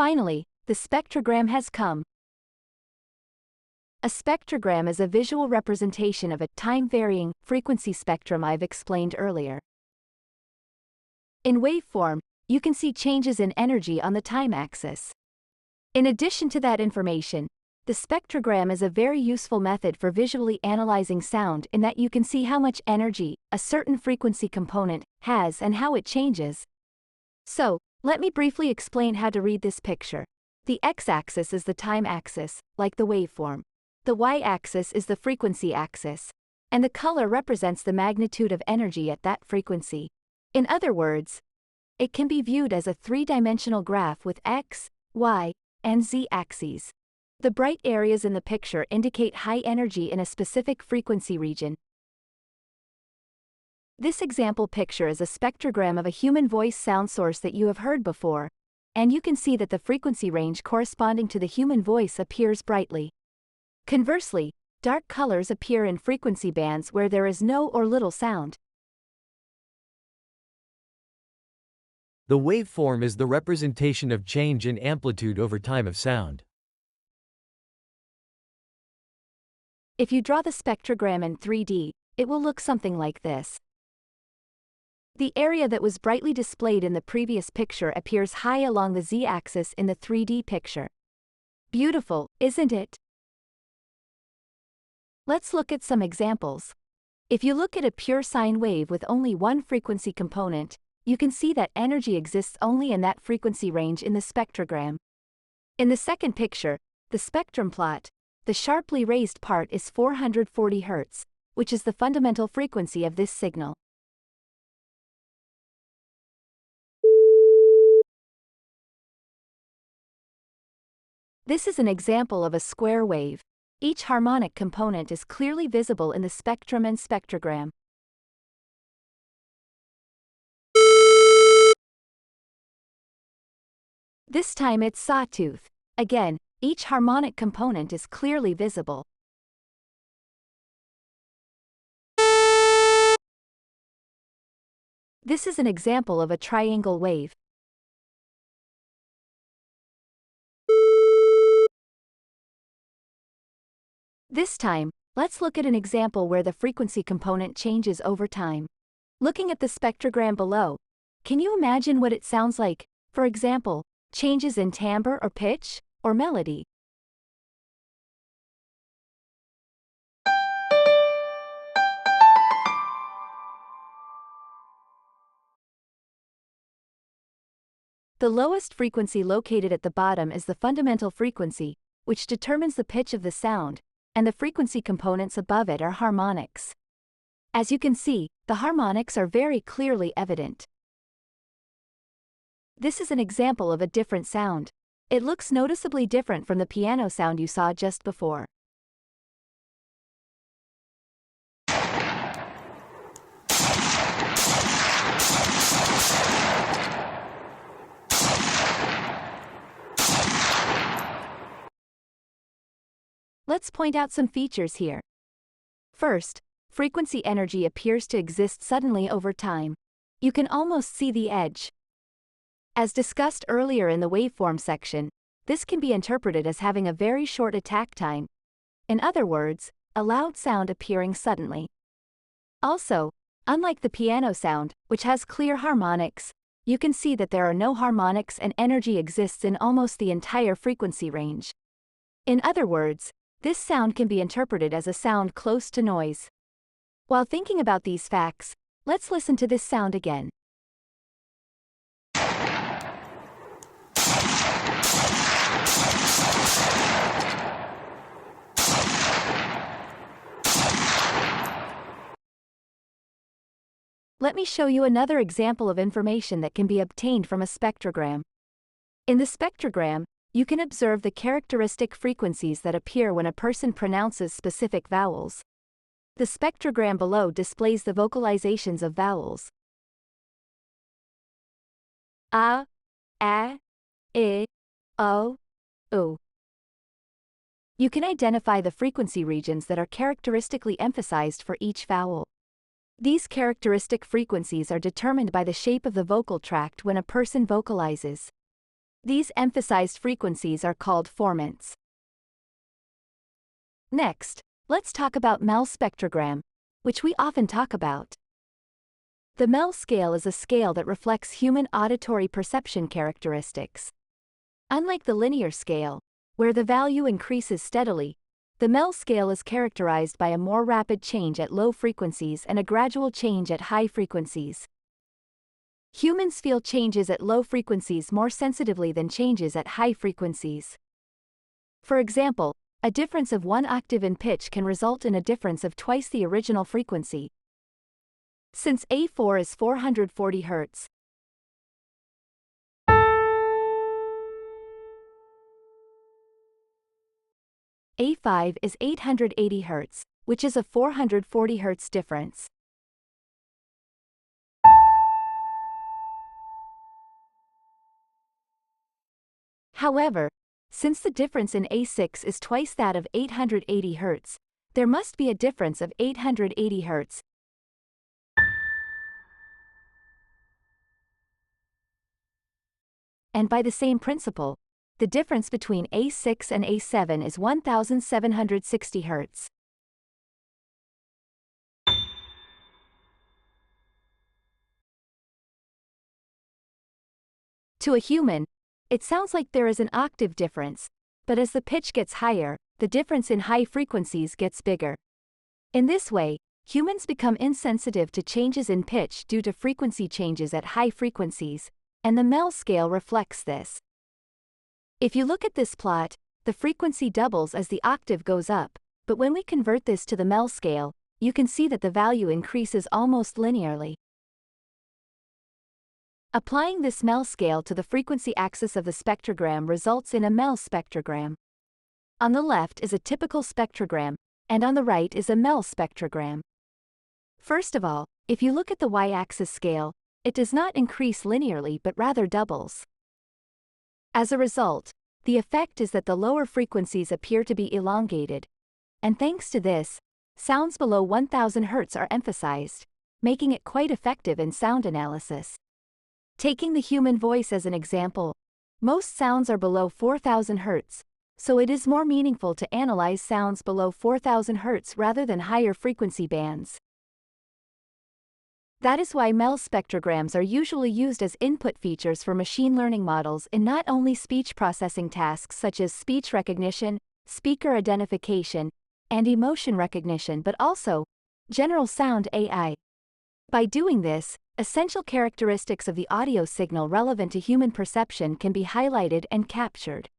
Finally, the spectrogram has come. A spectrogram is a visual representation of a time-varying frequency spectrum I've explained earlier. In waveform, you can see changes in energy on the time axis. In addition to that information, the spectrogram is a very useful method for visually analyzing sound in that you can see how much energy a certain frequency component has and how it changes. So, let me briefly explain how to read this picture. The x-axis is the time axis, like the waveform. The y-axis is the frequency axis, and the color represents the magnitude of energy at that frequency. In other words, it can be viewed as a three-dimensional graph with x, y, and z axes. The bright areas in the picture indicate high energy in a specific frequency region. This example picture is a spectrogram of a human voice sound source that you have heard before, and you can see that the frequency range corresponding to the human voice appears brightly. Conversely, dark colors appear in frequency bands where there is no or little sound. The waveform is the representation of change in amplitude over time of sound. If you draw the spectrogram in 3D, it will look something like this. The area that was brightly displayed in the previous picture appears high along the z-axis in the 3D picture. Beautiful, isn't it? Let's look at some examples. If you look at a pure sine wave with only one frequency component, you can see that energy exists only in that frequency range in the spectrogram. In the second picture, the spectrum plot, the sharply raised part is 440 Hz, which is the fundamental frequency of this signal. This is an example of a square wave. Each harmonic component is clearly visible in the spectrum and spectrogram. This time it's sawtooth. Again, each harmonic component is clearly visible. This is an example of a triangle wave. This time, let's look at an example where the frequency component changes over time. Looking at the spectrogram below, can you imagine what it sounds like? For example, changes in timbre or pitch, or melody. The lowest frequency located at the bottom is the fundamental frequency, which determines the pitch of the sound, and the frequency components above it are harmonics. As you can see, the harmonics are very clearly evident. This is an example of a different sound. It looks noticeably different from the piano sound you saw just before. Let's point out some features here. First, frequency energy appears to exist suddenly over time. You can almost see the edge. As discussed earlier in the waveform section, this can be interpreted as having a very short attack time. In other words, a loud sound appearing suddenly. Also, unlike the piano sound, which has clear harmonics, you can see that there are no harmonics and energy exists in almost the entire frequency range. In other words, this sound can be interpreted as a sound close to noise. While thinking about these facts, let's listen to this sound again. Let me show you another example of information that can be obtained from a spectrogram. In the spectrogram, you can observe the characteristic frequencies that appear when a person pronounces specific vowels. The spectrogram below displays the vocalizations of vowels. A, I, O, U. You can identify the frequency regions that are characteristically emphasized for each vowel. These characteristic frequencies are determined by the shape of the vocal tract when a person vocalizes. These emphasized frequencies are called formants. Next, let's talk about MEL spectrogram, which we often talk about. The MEL scale is a scale that reflects human auditory perception characteristics. Unlike the linear scale, where the value increases steadily, the MEL scale is characterized by a more rapid change at low frequencies and a gradual change at high frequencies. Humans feel changes at low frequencies more sensitively than changes at high frequencies. For example, a difference of 1 octave in pitch can result in a difference of twice the original frequency. Since A4 is 440 Hz, A5 is 880 Hz, which is a 440 Hz difference. However, since the difference in A6 is twice that of 880 Hz, there must be a difference of 880 Hz. And by the same principle, the difference between A6 and A7 is 1760 Hz. To a human, it sounds like there is an octave difference, but as the pitch gets higher, the difference in high frequencies gets bigger. In this way, humans become insensitive to changes in pitch due to frequency changes at high frequencies, and the MEL scale reflects this. If you look at this plot, the frequency doubles as the octave goes up, but when we convert this to the MEL scale, you can see that the value increases almost linearly. Applying this MEL scale to the frequency axis of the spectrogram results in a MEL spectrogram. On the left is a typical spectrogram, and on the right is a MEL spectrogram. First of all, if you look at the y-axis scale, it does not increase linearly but rather doubles. As a result, the effect is that the lower frequencies appear to be elongated, and thanks to this, sounds below 1000 Hz are emphasized, making it quite effective in sound analysis. Taking the human voice as an example, most sounds are below 4000 Hz, so it is more meaningful to analyze sounds below 4000 Hz rather than higher frequency bands. That is why MEL spectrograms are usually used as input features for machine learning models in not only speech processing tasks such as speech recognition, speaker identification, and emotion recognition but also general sound AI. By doing this, essential characteristics of the audio signal relevant to human perception can be highlighted and captured.